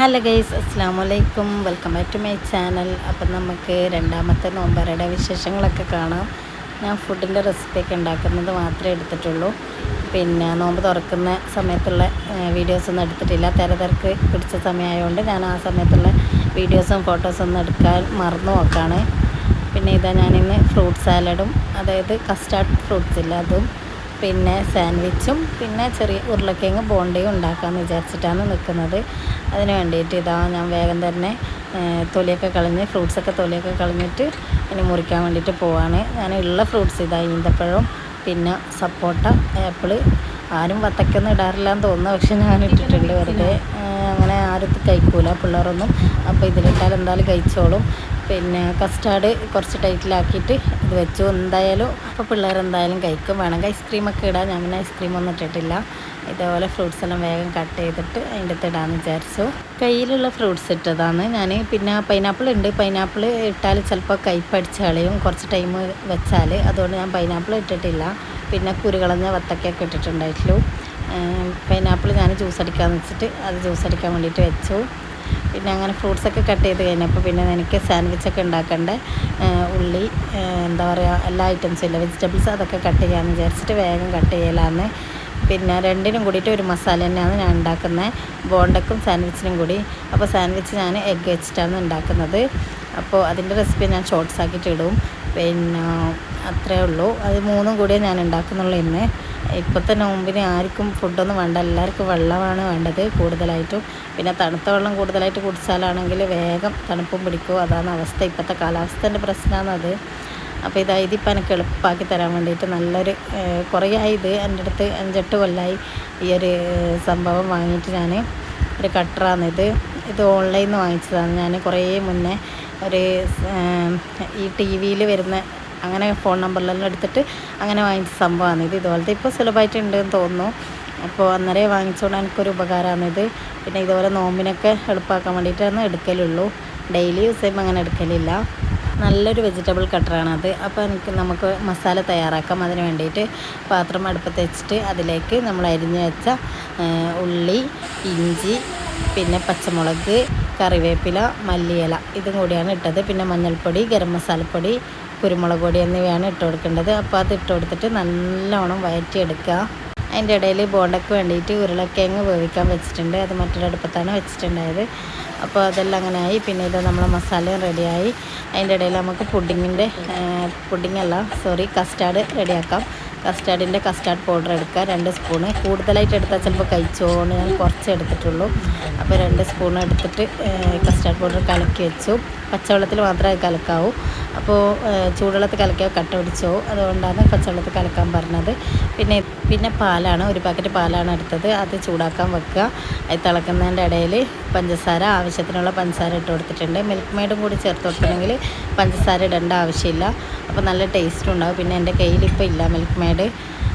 Hello guys, അസ്സാം വലൈക്കും. Welcome back to my channel. അപ്പം നമുക്ക് രണ്ടാമത്തെ നോമ്പറയുടെ വിശേഷങ്ങളൊക്കെ കാണാം. ഞാൻ ഫുഡിൻ്റെ റെസിപ്പിയൊക്കെ ഉണ്ടാക്കുന്നത് മാത്രമേ എടുത്തിട്ടുള്ളൂ. പിന്നെ നോമ്പ് തുറക്കുന്ന സമയത്തുള്ള വീഡിയോസൊന്നും എടുത്തിട്ടില്ല. തിരക്ക് പിടിച്ച സമയമായതുകൊണ്ട് ഞാൻ ആ സമയത്തുള്ള വീഡിയോസും ഫോട്ടോസൊന്നും എടുക്കാൻ മറന്നു നോക്കാണ്. പിന്നെ ഇതാ ഞാനിന്ന് ഫ്രൂട്ട് സാലഡും, അതായത് കസ്റ്റാർഡ് ഫ്രൂട്ട്സ് ഇല്ല അതും, പിന്നെ സാൻഡ്വിച്ചും, പിന്നെ ചെറിയ ഉരുളക്കിഴങ്ങ് ബോണ്ടയും ഉണ്ടാക്കാമെന്ന് വിചാരിച്ചിട്ടാണ് നിൽക്കുന്നത്. അതിന് വേണ്ടിയിട്ട് ഇതാ ഞാൻ വേഗം തന്നെ തൊലിയൊക്കെ കളഞ്ഞ് ഫ്രൂട്ട്സൊക്കെ തൊലിയൊക്കെ കളഞ്ഞിട്ട് ഇനി മുറിക്കാൻ വേണ്ടിയിട്ട് പോവാണ്. ഞാൻ ഉള്ള ഫ്രൂട്ട്സ് ഇതാ ഈന്തപ്പഴം, പിന്നെ സപ്പോട്ട, ആപ്പിള്. ആരും വത്തക്കൊന്നും ഇടാറില്ലാന്ന് തോന്നുന്നു, പക്ഷെ ഞാൻ ഇട്ടിട്ടുണ്ട്. വെറുതെ അങ്ങനെ ആരും കഴിക്കൂല പിള്ളേരൊന്നും, അപ്പോൾ ഇതിലിട്ടാൽ എന്തായാലും കഴിച്ചോളും. പിന്നെ കസ്റ്റാർഡ് കുറച്ച് ടൈറ്റിലാക്കിയിട്ട് ഇത് വെച്ചു. എന്തായാലും അപ്പോൾ പിള്ളേരെന്തായാലും കഴിക്കും. വേണമെങ്കിൽ ഐസ്ക്രീമൊക്കെ ഇടാം. ഞാൻ പിന്നെ ഐസ്ക്രീമൊന്നും ഇട്ടിട്ടില്ല. ഇതേപോലെ ഫ്രൂട്ട്സ് എല്ലാം വേഗം കട്ട് ചെയ്തിട്ട് അതിൻ്റെ അകത്ത് ഇടാമെന്ന് വിചാരിച്ചു. കയ്യിലുള്ള ഫ്രൂട്ട്സ് ഇട്ടതാണ് ഞാൻ. പിന്നെ പൈനാപ്പിൾ ഉണ്ട്. പൈനാപ്പിൾ ഇട്ടാൽ ചിലപ്പോൾ കയ്പ്പടിച്ച് കളയും കുറച്ച് ടൈം വെച്ചാൽ, അതുകൊണ്ട് ഞാൻ പൈനാപ്പിൾ ഇട്ടിട്ടില്ല. പിന്നെ കുരുകളഞ്ഞ വത്തക്കയൊക്കെ ഇട്ടിട്ടുണ്ടായിട്ടുള്ളൂ. പൈനാപ്പിൾ ഞാൻ ജ്യൂസ് അടിക്കാമെന്ന് വെച്ചിട്ട് അത് ജ്യൂസ് അടിക്കാൻ വേണ്ടിയിട്ട് വെച്ചു. പിന്നെ അങ്ങനെ ഫ്രൂട്ട്സൊക്കെ കട്ട് ചെയ്ത് കഴിഞ്ഞപ്പോൾ പിന്നെ എനിക്ക് സാൻഡ്വിച്ചൊക്കെ ഉണ്ടാക്കേണ്ട ഉള്ളി, എന്താ പറയുക, എല്ലാ ഐറ്റംസും ഇല്ല, വെജിറ്റബിൾസ്, അതൊക്കെ കട്ട് ചെയ്യാമെന്ന് വിചാരിച്ചിട്ട് വേഗം കട്ട് ചെയ്യലാന്ന്. പിന്നെ രണ്ടിനും കൂടിയിട്ട് ഒരു മസാല തന്നെയാണ് ഞാൻ ഉണ്ടാക്കുന്നത്, ബോണ്ടക്കും സാൻഡ്വിച്ചിനും കൂടി. അപ്പോൾ സാൻഡ്വിച്ച് ഞാൻ എഗ്ഗ് വെച്ചിട്ടാണ് ഉണ്ടാക്കുന്നത്. അപ്പോൾ അതിൻ്റെ റെസിപ്പി ഞാൻ ഷോർട്ട്സ് ആക്കിയിട്ട് ഇടും. പിന്നെ അത്രയേ ഉള്ളൂ. അത് മൂന്നും കൂടിയേ ഞാൻ ഉണ്ടാക്കുന്നുള്ളൂ ഇന്ന്. ഇപ്പോഴത്തെ നോമ്പിന് ആർക്കും ഫുഡൊന്നും വേണ്ട, എല്ലാവർക്കും വെള്ളമാണ് വേണ്ടത് കൂടുതലായിട്ടും. പിന്നെ തണുത്ത വെള്ളം കൂടുതലായിട്ട് കുടിച്ചാലാണെങ്കിൽ വേഗം തണുപ്പും പിടിക്കും. അതാണ് അവസ്ഥ, ഇപ്പോഴത്തെ കാലാവസ്ഥേൻ്റെ പ്രശ്നമാണത്. അപ്പോൾ ഇതിപ്പോൾ എനിക്ക് എളുപ്പമാക്കി തരാൻ വേണ്ടിയിട്ട് നല്ലൊരു കുറേ ആയി, ഇത് എൻ്റെ അടുത്ത് 5-8 കൊല്ലമായി ഈ ഒരു സംഭവം വാങ്ങിയിട്ട്. ഞാൻ ഒരു കട്ടറാണിത്. ഇത് ഓൺലൈനിൽ നിന്ന് വാങ്ങിച്ചതാണ് ഞാൻ കുറേ മുന്നേ. ഒരു ഈ ടി വിയിൽ വരുന്ന അങ്ങനെ ഫോൺ നമ്പറിലെല്ലാം എടുത്തിട്ട് അങ്ങനെ വാങ്ങിച്ച സംഭവമാണ് ഇത്. ഇതുപോലത്തെ ഇപ്പോൾ സുലഭമായിട്ടുണ്ടെന്ന് തോന്നുന്നു. അപ്പോൾ അന്നേരം വാങ്ങിച്ചുകൊണ്ട് എനിക്കൊരു ഉപകാരമാണിത്. പിന്നെ ഇതുപോലെ നോമ്പിനൊക്കെ എളുപ്പമാക്കാൻ വേണ്ടിയിട്ടാണ് എടുക്കലുള്ളൂ. ഡെയിലി യൂസ് ചെയ്യുമ്പോൾ അങ്ങനെ എടുക്കലില്ല. നല്ലൊരു വെജിറ്റബിൾ കട്ടറാണത്. അപ്പോൾ നമുക്ക് മസാല തയ്യാറാക്കാം. അതിന് വേണ്ടിയിട്ട് പാത്രം അടുപ്പത്ത് വെച്ചിട്ട് അതിലേക്ക് നമ്മൾ അരിഞ്ഞ് വെച്ച ഉള്ളി, ഇഞ്ചി, പിന്നെ പച്ചമുളക്, കറിവേപ്പില, മല്ലിയില, ഇതും കൂടിയാണ് ഇട്ടത്. പിന്നെ മഞ്ഞൾപ്പൊടി, ഗരം മസാലപ്പൊടി, കുരുമുളക് പൊടി എന്നിവയാണ് ഇട്ട് കൊടുക്കേണ്ടത്. അപ്പോൾ അത് ഇട്ട് കൊടുത്തിട്ട് നല്ലോണം വഴറ്റിയെടുക്കുക. അതിൻ്റെ ഇടയിൽ ബോണ്ടയ്ക്ക് വേണ്ടിയിട്ട് ഉരുളക്കിഴങ്ങ് വേവിക്കാൻ വെച്ചിട്ടുണ്ട്. അത് മറ്റൊരു അടുപ്പത്താണ് വെച്ചിട്ടുണ്ടായത്. അപ്പോൾ അതെല്ലാം അങ്ങനെ ആയി. പിന്നെ ഇത് നമ്മളെ മസാലയും റെഡിയായി. അതിൻ്റെ ഇടയിൽ നമുക്ക് കസ്റ്റാർഡ് റെഡിയാക്കാം. കസ്റ്റാർഡ് പൗഡർ എടുക്കുക, 2 സ്പൂണ്. കൂടുതലായിട്ട് എടുത്താൽ ചിലപ്പോൾ കഴിച്ചോണ്ട് ഞാൻ കുറച്ച് എടുത്തിട്ടുള്ളൂ. അപ്പോൾ 2 സ്പൂൺ എടുത്തിട്ട് കസ്റ്റാർഡ് പൗഡർ കലക്കി വെച്ചു. പച്ചവെള്ളത്തിൽ മാത്രമേ അത് കലക്കാവൂ. അപ്പോൾ ചൂടുവെള്ളത്തിൽ കലക്കിയാൽ കട്ട പിടിച്ചോ, അതുകൊണ്ടാണ് പച്ചവെള്ളത്തിൽ കലക്കാൻ പറഞ്ഞത്. പിന്നെ പാലാണ്, ഒരു പാക്കറ്റ് പാലാണ് എടുത്തത്. അത് ചൂടാക്കാൻ വെക്കുക. അത് തിളക്കുന്നതിൻ്റെ ഇടയിൽ പഞ്ചസാര, ആവശ്യത്തിനുള്ള പഞ്ചസാര ഇട്ട് കൊടുത്തിട്ടുണ്ട്. മിൽക്ക് മെയ്ഡും കൂടി ചേർത്ത് കൊടുക്കണമെങ്കിൽ പഞ്ചസാര ഇടേണ്ട ആവശ്യമില്ല. അപ്പോൾ നല്ല ടേസ്റ്റും ഉണ്ടാകും. പിന്നെ എൻ്റെ കയ്യിലിപ്പോൾ ഇല്ല മിൽക്ക് മെയ്ഡ്.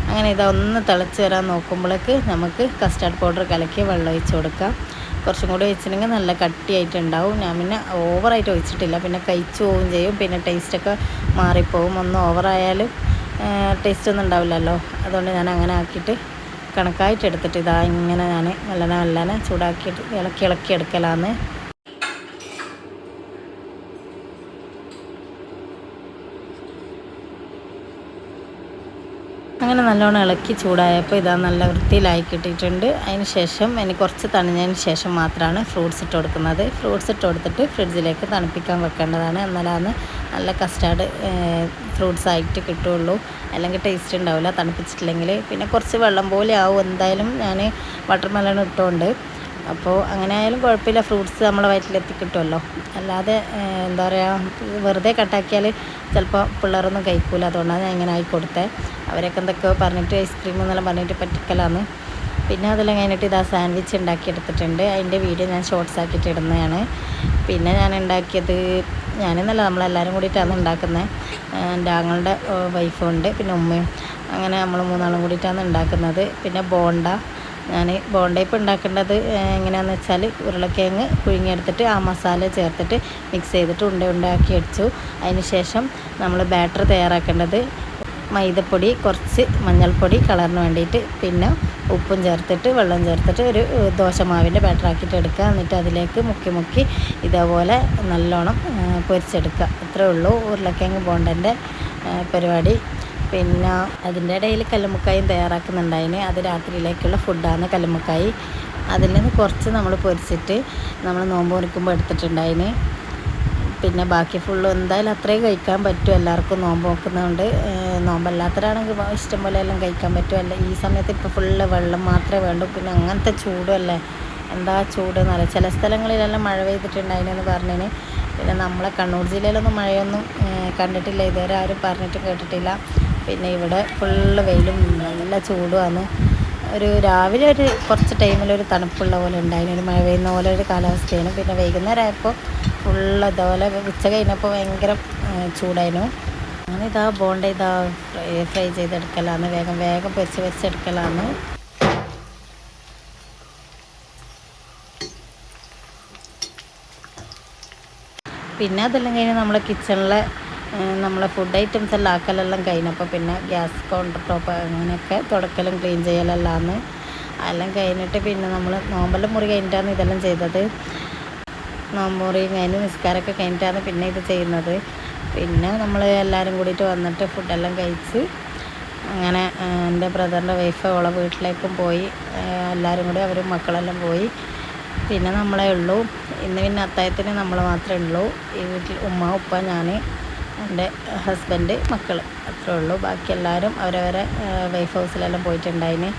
അങ്ങനെ ഇതൊന്ന് തിളച്ച് വരാൻ നോക്കുമ്പോഴേക്ക് നമുക്ക് കസ്റ്റാർഡ് പൗഡർ കലക്കി വെള്ളം ഒഴിച്ച് കൊടുക്കാം. കുറച്ചും കൂടി ഒഴിച്ചിട്ടുണ്ടെങ്കിൽ നല്ല കട്ടിയായിട്ടുണ്ടാവും. ഞാൻ പിന്നെ ഓവറായിട്ട് ഒഴിച്ചിട്ടില്ല, പിന്നെ കഴിച്ചു പോവുകയും ചെയ്യും. പിന്നെ ടേസ്റ്റൊക്കെ മാറിപ്പോവും. ഒന്ന് ഓവറായാലും ടേസ്റ്റൊന്നും ഉണ്ടാവില്ലല്ലോ. അതുകൊണ്ട് ഞാൻ അങ്ങനെ ആക്കിയിട്ട് കണക്കായിട്ട് എടുത്തിട്ട് ഇതാ ഇങ്ങനെ ഞാൻ നല്ലനെ ചൂടാക്കിയിട്ട് ഇളക്കി എടുക്കലാന്ന്. അങ്ങനെ നല്ലോണം ഇളക്കി ചൂടായപ്പോൾ ഇതാ നല്ല വൃത്തിയിലായി കിട്ടിയിട്ടുണ്ട്. അതിന് ശേഷം കുറച്ച് തണിഞ്ഞതിന് ശേഷം മാത്രമാണ് ഫ്രൂട്ട്സ് ഇട്ട് കൊടുക്കുന്നത്. ഫ്രൂട്ട്സ് ഇട്ട് കൊടുത്തിട്ട് ഫ്രിഡ്ജിലേക്ക് തണുപ്പിക്കാൻ വെക്കേണ്ടതാണ്. എന്നാലാണ് നല്ല കസ്റ്റാർഡ് ഫ്രൂട്ട്സ് ആയിട്ട് കിട്ടുകയുള്ളൂ. അല്ലെങ്കിൽ ടേസ്റ്റ് ഉണ്ടാവില്ല തണുപ്പിച്ചിട്ടില്ലെങ്കിൽ. പിന്നെ കുറച്ച് വെള്ളം പോലെ ആവും എന്തായാലും, ഞാൻ വാട്ടർമെലൺ ഇട്ടുകൊണ്ട്. അപ്പോൾ അങ്ങനെ ആയാലും കുഴപ്പമില്ല, ഫ്രൂട്ട്സ് നമ്മളെ വയറ്റിലെത്തി കിട്ടുമല്ലോ. അല്ലാതെ എന്താ പറയുക, വെറുതെ കട്ടാക്കിയാൽ ചിലപ്പോൾ പിള്ളേരൊന്നും കഴിക്കൂല. അതുകൊണ്ടാണ് ഞാൻ ഇങ്ങനെ ആയി കൊടുത്തത്. അവരൊക്കെ എന്തൊക്കെയോ പറഞ്ഞിട്ട് ഐസ്ക്രീം എന്നെല്ലാം പറഞ്ഞിട്ട് പറ്റിക്കലാന്ന്. പിന്നെ അതെല്ലാം കഴിഞ്ഞിട്ട് ഇതാ സാൻഡ്വിച്ച് ഉണ്ടാക്കിയെടുത്തിട്ടുണ്ട്. അതിൻ്റെ വീഡിയോ ഞാൻ ഷോർട്ട്സ് ആക്കിയിട്ട് ഇടുന്നതാണ്. പിന്നെ ഞാൻ ഉണ്ടാക്കിയത് ഞാനെന്നല്ല, നമ്മളെല്ലാവരും കൂടിയിട്ടാണ് ഉണ്ടാക്കുന്നത്. എൻ്റെ ആങ്ങളുടെ വൈഫും ഉണ്ട്, പിന്നെ ഉമ്മയും. അങ്ങനെ നമ്മൾ 3 ആളും കൂടിയിട്ടാണ് ഉണ്ടാക്കുന്നത്. പിന്നെ ഞാൻ ബോണ്ട ഇപ്പോൾ ഉണ്ടാക്കേണ്ടത് എങ്ങനെയാണെന്ന് വെച്ചാൽ, ഉരുളക്കിഴങ്ങ് പുഴുങ്ങിയെടുത്തിട്ട് ആ മസാല ചേർത്തിട്ട് മിക്സ് ചെയ്തിട്ട് ഉണ്ടാക്കി വെച്ചു. അതിന് ശേഷം നമ്മൾ ബാറ്റർ തയ്യാറാക്കേണ്ടത് മൈദപ്പൊടി, കുറച്ച് മഞ്ഞൾപ്പൊടി കളറിന് വേണ്ടിയിട്ട്, പിന്നെ ഉപ്പും ചേർത്തിട്ട് വെള്ളം ചേർത്തിട്ട് ഒരു ദോശമാവിൻ്റെ ബാറ്ററാക്കിയിട്ട് എടുക്കുക. എന്നിട്ട് അതിലേക്ക് മുക്കി ഇതേപോലെ നല്ലോണം പൊരിച്ചെടുക്കുക. അത്രേ ഉള്ളൂ ഉരുളക്കിഴങ്ങ് ബോണ്ടൻ്റെ പരിപാടി. പിന്നെ അതിൻ്റെ ഇടയിൽ കല്ലുമ്മക്കായും തയ്യാറാക്കുന്നുണ്ടായിന്. അത് രാത്രിയിലേക്കുള്ള ഫുഡാണ് കല്ലുമ്മക്കായി. അതിൽ നിന്ന് കുറച്ച് നമ്മൾ പൊരിച്ചിട്ട് നമ്മൾ നോമ്പ് മുറിക്കുമ്പോൾ എടുത്തിട്ടുണ്ടായിന്. പിന്നെ ബാക്കി ഫുള്ള് എന്തായാലും അത്രയും കഴിക്കാൻ പറ്റും, എല്ലാവർക്കും നോമ്പ് നോക്കുന്നതുകൊണ്ട്. നോമ്പല്ലാത്തവരാണെങ്കിൽ ഇഷ്ടംപോലെ എല്ലാം കഴിക്കാൻ പറ്റുമല്ല. ഈ സമയത്ത് ഇപ്പോൾ ഫുള്ള് വെള്ളം മാത്രമേ വേണ്ടൂ. പിന്നെ അങ്ങനത്തെ ചൂടല്ലേ, എന്താ ചൂട് എന്നല്ല. ചില സ്ഥലങ്ങളിലെല്ലാം മഴ പെയ്തിട്ടുണ്ടായിനെന്ന് പറഞ്ഞതിന്. പിന്നെ നമ്മളെ കണ്ണൂർ ജില്ലയിലൊന്നും മഴയൊന്നും കണ്ടിട്ടില്ല, ഇതുവരെ ആരും പറഞ്ഞിട്ടും കേട്ടിട്ടില്ല. പിന്നെ ഇവിടെ ഫുള്ള് വെയിലും നല്ല ചൂടുമാണ്. രാവിലെ കുറച്ച് ടൈമിലൊരു തണുപ്പുള്ള പോലെ ഉണ്ടായിരുന്നു, ഒരു മഴ പെയ്യുന്ന പോലെ ഒരു കാലാവസ്ഥയാണ്. പിന്നെ വൈകുന്നേരം ആയപ്പോൾ ഫുള്ള് ഇതുപോലെ ഉച്ച കഴിഞ്ഞപ്പോൾ ഭയങ്കര ചൂടായിരുന്നു. അങ്ങനെ ബോണ്ട ഫ്രൈ ചെയ്തെടുക്കലാണ്, വേഗം പൊരിച്ചെടുക്കലാണ്. പിന്നെ അതെല്ലാം കഴിഞ്ഞ് നമ്മളെ കിച്ചണിലെ നമ്മളെ ഫുഡ് ഐറ്റംസ് എല്ലാം ആക്കലെല്ലാം കഴിഞ്ഞപ്പോൾ പിന്നെ ഗ്യാസ് കൗണ്ടർ ടോപ്പ് അങ്ങനെയൊക്കെ തുടക്കലും ക്ലീൻ ചെയ്യലെല്ലാമാണ്. എല്ലാം കഴിഞ്ഞിട്ട് പിന്നെ നമ്മൾ നോമ്പെല്ലാം മുറി കഴിഞ്ഞിട്ടാണ് ഇതെല്ലാം ചെയ്തത്. നോമ്പ് മുറി കഴിഞ്ഞ് നിസ്കാരമൊക്കെ കഴിഞ്ഞിട്ടാണ് പിന്നെ ഇത് ചെയ്യുന്നത്. പിന്നെ നമ്മൾ എല്ലാവരും കൂടിയിട്ട് വന്നിട്ട് ഫുഡെല്ലാം കഴിച്ച് അങ്ങനെ എൻ്റെ ബ്രദറിൻ്റെ വൈഫ് അവളെ വീട്ടിലേക്കും പോയി. എല്ലാവരും കൂടി അവരും മക്കളെല്ലാം പോയി. പിന്നെ നമ്മളേ ഉള്ളൂ ഇന്ന്. പിന്നെ അത്താഴത്തിന് നമ്മൾ മാത്രമേ ഉള്ളൂ ഈ വീട്ടിൽ. ഉമ്മ, ഉപ്പ, ഞാൻ, എൻ്റെ ഹസ്ബൻഡ്, മക്കൾ, അത്രേ ഉള്ളൂ. ബാക്കി എല്ലാവരും അവരവരെ വൈഫ് ഹൗസിലെല്ലാം പോയിട്ടുണ്ടായിന്.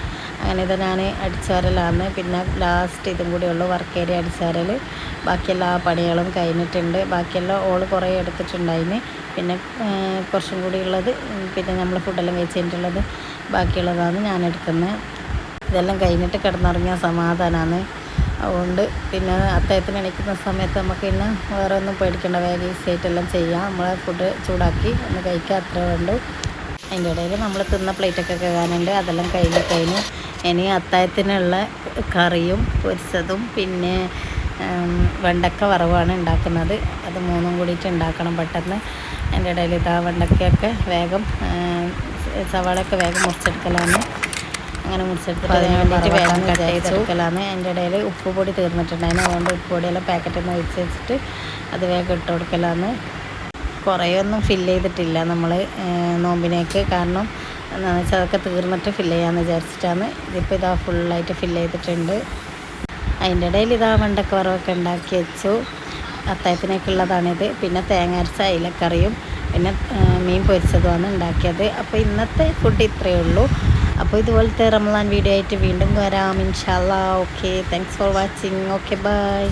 അങ്ങനെ ഇത് ഞാൻ അടിച്ചുവാരലാണ്. പിന്നെ ലാസ്റ്റ് ഇതും കൂടി ഉള്ളൂ, വർക്ക് ഏരിയ അടിച്ചുവാരൽ. ബാക്കി എല്ലാ പണികളും കഴിഞ്ഞിട്ടുണ്ട്. ബാക്കിയെല്ലാം ഓൾ കുറേ എടുത്തിട്ടുണ്ടായിന്. പിന്നെ കുറച്ചും കൂടി ഉള്ളത് പിന്നെ നമ്മൾ ഫുഡെല്ലാം കഴിച്ച് കഴിഞ്ഞിട്ടുള്ളത് ബാക്കിയുള്ളതാണ് ഞാൻ എടുക്കുന്നത്. ഇതെല്ലാം കഴിഞ്ഞിട്ട് കിടന്നുറങ്ങിയ സമാധാനമാണ്. അതുകൊണ്ട് പിന്നെ അത്താഴത്തിന് എണീക്കുന്ന സമയത്ത് നമുക്ക് പിന്നെ വേറെ ഒന്നും പേടിക്കേണ്ട, വേഗം ഈസി ആയിട്ടെല്ലാം ചെയ്യാം. നമ്മളെ ഫുഡ് ചൂടാക്കി ഒന്ന് കഴിക്കുക, അത്രേ വേണ്ടൂ. അതിൻ്റെ ഇടയിൽ നമ്മൾ തിന്ന പ്ലേറ്റൊക്കെ കഴുകാനുണ്ട്, അതെല്ലാം കഴിഞ്ഞു. ഇനി അത്താഴത്തിനുള്ള കറിയും പൊരിച്ചതും പിന്നെ വെണ്ടക്ക വറവാണ് ഉണ്ടാക്കുന്നത്. അത് മൂന്നും കൂടിയിട്ട് ഉണ്ടാക്കണം പെട്ടെന്ന്. അതിൻ്റെ ഇടയിൽ വെണ്ടക്കയൊക്കെ വേഗം സവാളയൊക്കെ വേഗം മുറിച്ചെടുക്കലാണ്. അങ്ങനെ മുറിച്ചെടുത്തിട്ട് അതിന് വേണ്ടിയിട്ട് വേഗം കട്ട് ചെയ്തെടുക്കലാണ്. അതിൻ്റെ ഇടയിൽ ഉപ്പ് പൊടി തീർന്നിട്ടുണ്ടായിരുന്നു, അതുകൊണ്ട് ഉപ്പ് പൊടിയെല്ലാം പാക്കറ്റിൽ നിന്ന് ഒഴിച്ച് വെച്ചിട്ട് അത് വേഗം ഇട്ട് കൊടുക്കലാണ്. കുറേയൊന്നും ഫില്ല് ചെയ്തിട്ടില്ല നമ്മൾ നോമ്പിനേക്ക്, കാരണം എന്താണെന്ന് വെച്ചാൽ അതൊക്കെ തീർന്നിട്ട് ഫില്ല് ചെയ്യാമെന്ന് വിചാരിച്ചിട്ടാണ്. ഇതിപ്പോൾ ഫുള്ളായിട്ട് ഫില്ല് ചെയ്തിട്ടുണ്ട്. അതിൻ്റെ ഇടയിൽ വെണ്ടക്ക വറവൊക്കെ ഉണ്ടാക്കി വെച്ചു. അത്താഴത്തിനേക്കുള്ളതാണിത്. പിന്നെ തേങ്ങ അരച്ച അയിലക്കറിയും പിന്നെ മീൻ പൊരിച്ചതുമാണ് ഉണ്ടാക്കിയത്. അപ്പോൾ ഇന്നത്തെ ഫുഡ് ഇത്രയേ ഉള്ളൂ. അപ്പോൾ ഇതുപോലത്തെ റമളാൻ വീഡിയോ ആയിട്ട് വീണ്ടും വരാം ഇൻഷാ അല്ലാഹ്. Okay, thanks for watching. Okay, by.